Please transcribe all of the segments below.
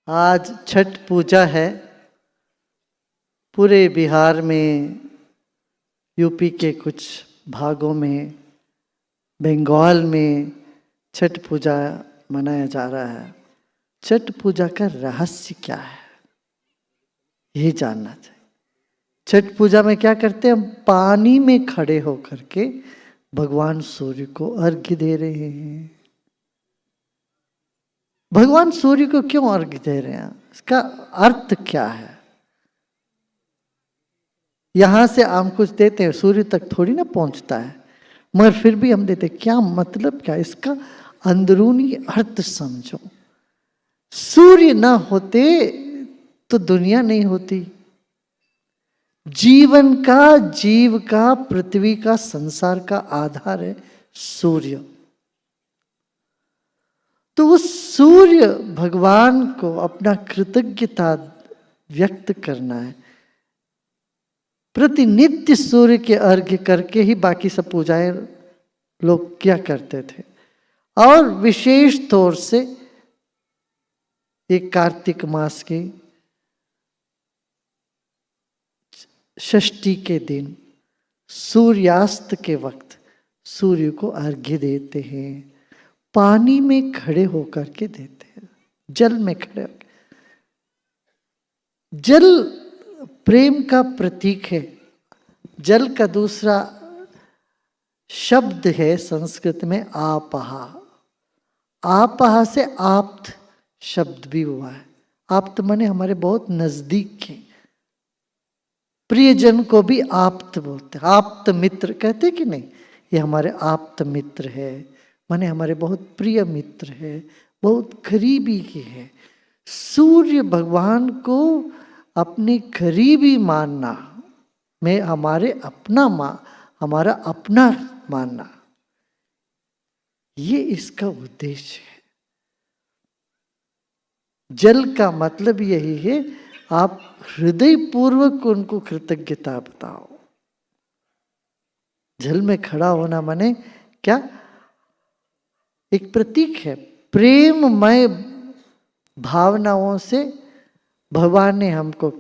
आज छठ पूजा है। पूरे बिहार में, यूपी के कुछ भागों में, बंगाल में छठ पूजा मनाया जा रहा है। छठ पूजा का रहस्य क्या है, यही जानना चाहिए। छठ पूजा में क्या करते हैं? हम पानी में खड़े होकर के भगवान सूर्य को अर्घ्य दे रहे हैं। भगवान सूर्य को क्यों अर्घ्य दे रहे हैं? इसका अर्थ क्या है? यहां से हम कुछ देते हैं, सूर्य तक थोड़ी ना पहुंचता है, मगर फिर भी हम देते। क्या मतलब, क्या इसका अंदरूनी अर्थ समझो। सूर्य ना होते तो दुनिया नहीं होती। जीवन का, जीव का, पृथ्वी का, संसार का आधार है सूर्य। तो उस सूर्य भगवान को अपना कृतज्ञता व्यक्त करना है। प्रतिनित्य सूर्य के अर्घ्य करके ही बाकी सब पूजाएं लोग क्या करते थे। और विशेष तौर से एक कार्तिक मास की षष्ठी के दिन सूर्यास्त के वक्त सूर्य को अर्घ्य देते हैं। पानी में खड़े होकर के देते हैं, जल में खड़े होकर। जल प्रेम का प्रतीक है। जल का दूसरा शब्द है संस्कृत में आपहा। आपहा से आप्त शब्द भी हुआ है। आप्त माने हमारे बहुत नजदीक के प्रियजन को भी आप्त बोलते हैं। आप्त मित्र कहते कि नहीं, ये हमारे आप्त मित्र है, माने हमारे बहुत प्रिय मित्र है, बहुत करीबी के है। सूर्य भगवान को अपनी करीबी मानना में हमारा अपना मानना, ये इसका उद्देश्य है। जल का मतलब यही है, आप हृदय पूर्वक उनको कृतज्ञता बताओ। जल में खड़ा होना माने क्या? एक प्रतीक है। प्रेममय भावनाओं से भगवान ने हमको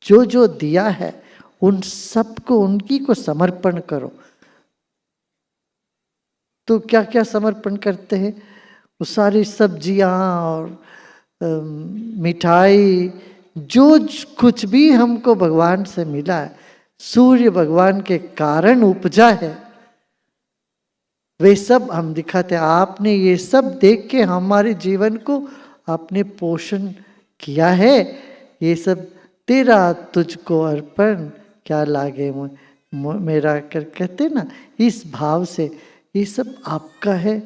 जो जो दिया है उन सबको, उनकी को समर्पण करो। तो क्या क्या समर्पण करते हैं? वो सारी सब्जियां और मिठाई, जो कुछ भी हमको भगवान से मिला है, सूर्य भगवान के कारण उपजा है, वे सब हम दिखाते हैं। आपने ये सब देख के हमारे जीवन को आपने पोषण किया है। ये सब तेरा तुझको अर्पण, क्या लागे मेरा कर कहते ना, इस भाव से ये सब आपका है,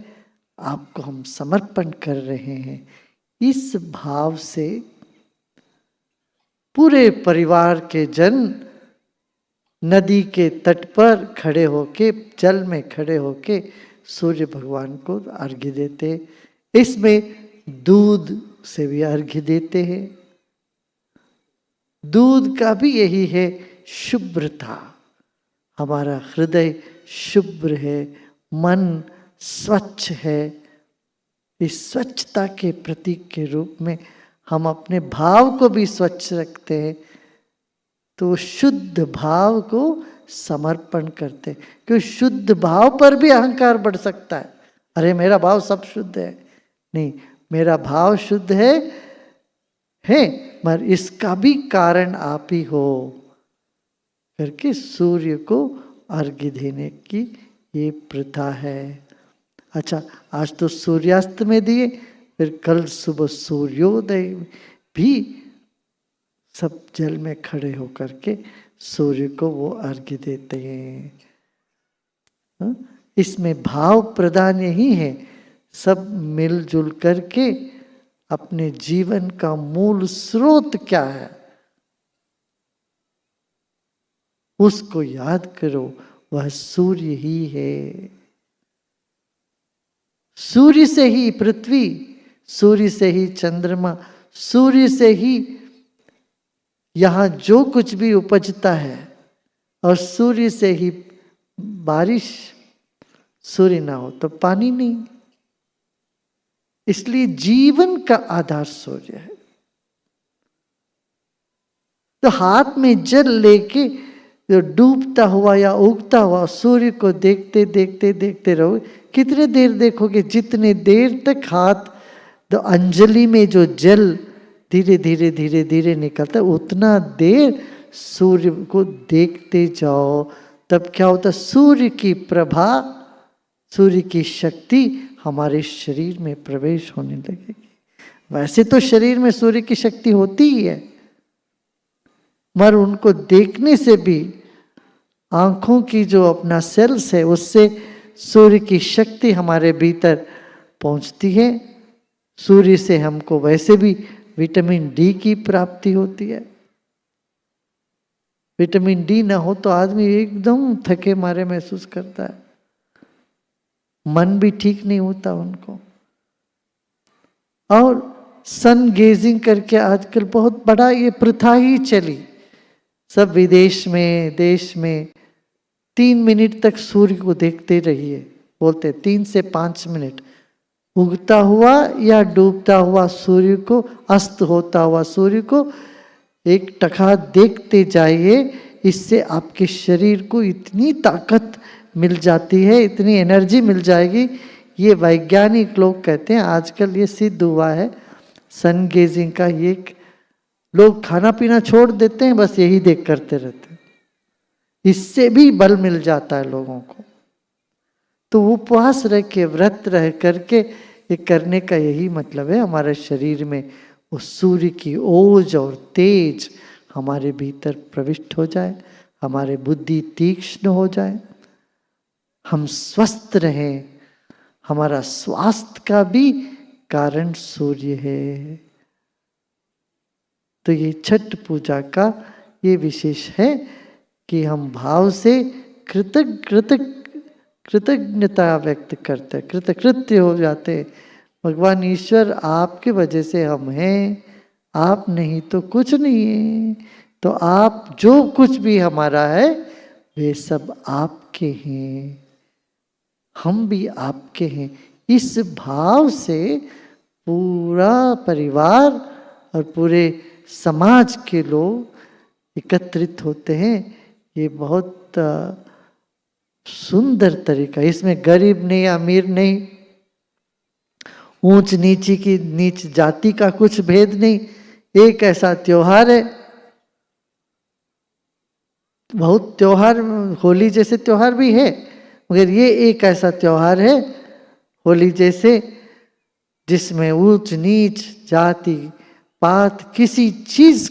आपको हम समर्पण कर रहे हैं। इस भाव से पूरे परिवार के जन नदी के तट पर खड़े होके, जल में खड़े होके सूर्य भगवान को अर्घ्य देते। इसमें दूध से भी अर्घ्य देते हैं। दूध का भी यही है शुभ्रता। हमारा हृदय शुभ्र है, मन स्वच्छ है। इस स्वच्छता के प्रतीक के रूप में हम अपने भाव को भी स्वच्छ रखते हैं। तो शुद्ध भाव को समर्पण करते हैं, क्योंकि शुद्ध भाव पर भी अहंकार बढ़ सकता है। अरे मेरा भाव सब शुद्ध है, नहीं, मेरा भाव शुद्ध है मगर इसका भी कारण आप ही हो करके सूर्य को अर्घ्य देने की ये प्रथा है। अच्छा, आज तो सूर्यास्त में दिए, फिर कल सुबह सूर्योदय भी सब जल में खड़े होकर के सूर्य को वो अर्घ्य देते हैं। इसमें भाव प्रदान यही है, सब मिलजुल करके अपने जीवन का मूल स्रोत क्या है उसको याद करो, वह सूर्य ही है। सूर्य से ही पृथ्वी, सूर्य से ही चंद्रमा, सूर्य से ही यहां जो कुछ भी उपजता है, और सूर्य से ही बारिश। सूर्य ना हो तो पानी नहीं। इसलिए जीवन का आधार सूर्य है। तो हाथ में जल लेके जो डूबता हुआ या उगता हुआ सूर्य को देखते देखते देखते रहो। कितने देर देखोगे? जितने देर तक हाथ तो अंजलि में जो जल धीरे धीरे धीरे धीरे निकलता है, उतना देर सूर्य को देखते जाओ। तब क्या होता? सूर्य की प्रभा, सूर्य की शक्ति हमारे शरीर में प्रवेश होने लगेगी। वैसे तो शरीर में सूर्य की शक्ति होती ही है, मगर उनको देखने से भी आंखों की जो अपना सेल्स है उससे सूर्य की शक्ति हमारे भीतर पहुंचती है। सूर्य से हमको वैसे भी विटामिन डी की प्राप्ति होती है। विटामिन डी ना हो तो आदमी एकदम थके मारे महसूस करता है, मन भी ठीक नहीं होता उनको। और सन गेजिंग करके आजकल बहुत बड़ा ये प्रथा ही चली, सब विदेश में देश में 3 मिनट तक सूर्य को देखते रहिए, बोलते 3 से 5 मिनट, उगता हुआ या डूबता हुआ सूर्य को, अस्त होता हुआ सूर्य को एक टका देखते जाइए। इससे आपके शरीर को इतनी ताकत मिल जाती है, इतनी एनर्जी मिल जाएगी। ये वैज्ञानिक लोग कहते हैं, आजकल ये सिद्ध हुआ है सन गेजिंग का। ये लोग खाना पीना छोड़ देते हैं, बस यही देख करते रहते हैं, इससे भी बल मिल जाता है लोगों को। तो उपवास रह के, व्रत रह करके ये करने का यही मतलब है, हमारे शरीर में उस सूर्य की ओज और तेज हमारे भीतर प्रविष्ट हो जाए, हमारे बुद्धि तीक्ष्ण हो जाए, हम स्वस्थ रहें। हमारा स्वास्थ्य का भी कारण सूर्य है। तो ये छठ पूजा का ये विशेष है कि हम भाव से कृतज्ञता व्यक्त करते, कृतकृत्य हो जाते। भगवान ईश्वर आपके वजह से हम हैं, आप नहीं तो कुछ नहीं है। तो आप जो कुछ भी हमारा है वे सब आपके हैं, हम भी आपके हैं। इस भाव से पूरा परिवार और पूरे समाज के लोग एकत्रित होते हैं। ये बहुत सुंदर तरीका, इसमें गरीब नहीं, अमीर नहीं, ऊंच नीची की नीच जाति का कुछ भेद नहीं। एक ऐसा त्योहार है, बहुत त्योहार, होली जैसे त्योहार भी है, मगर ये एक ऐसा त्योहार है होली जैसे, जिसमें ऊंच नीच जाति पात किसी चीज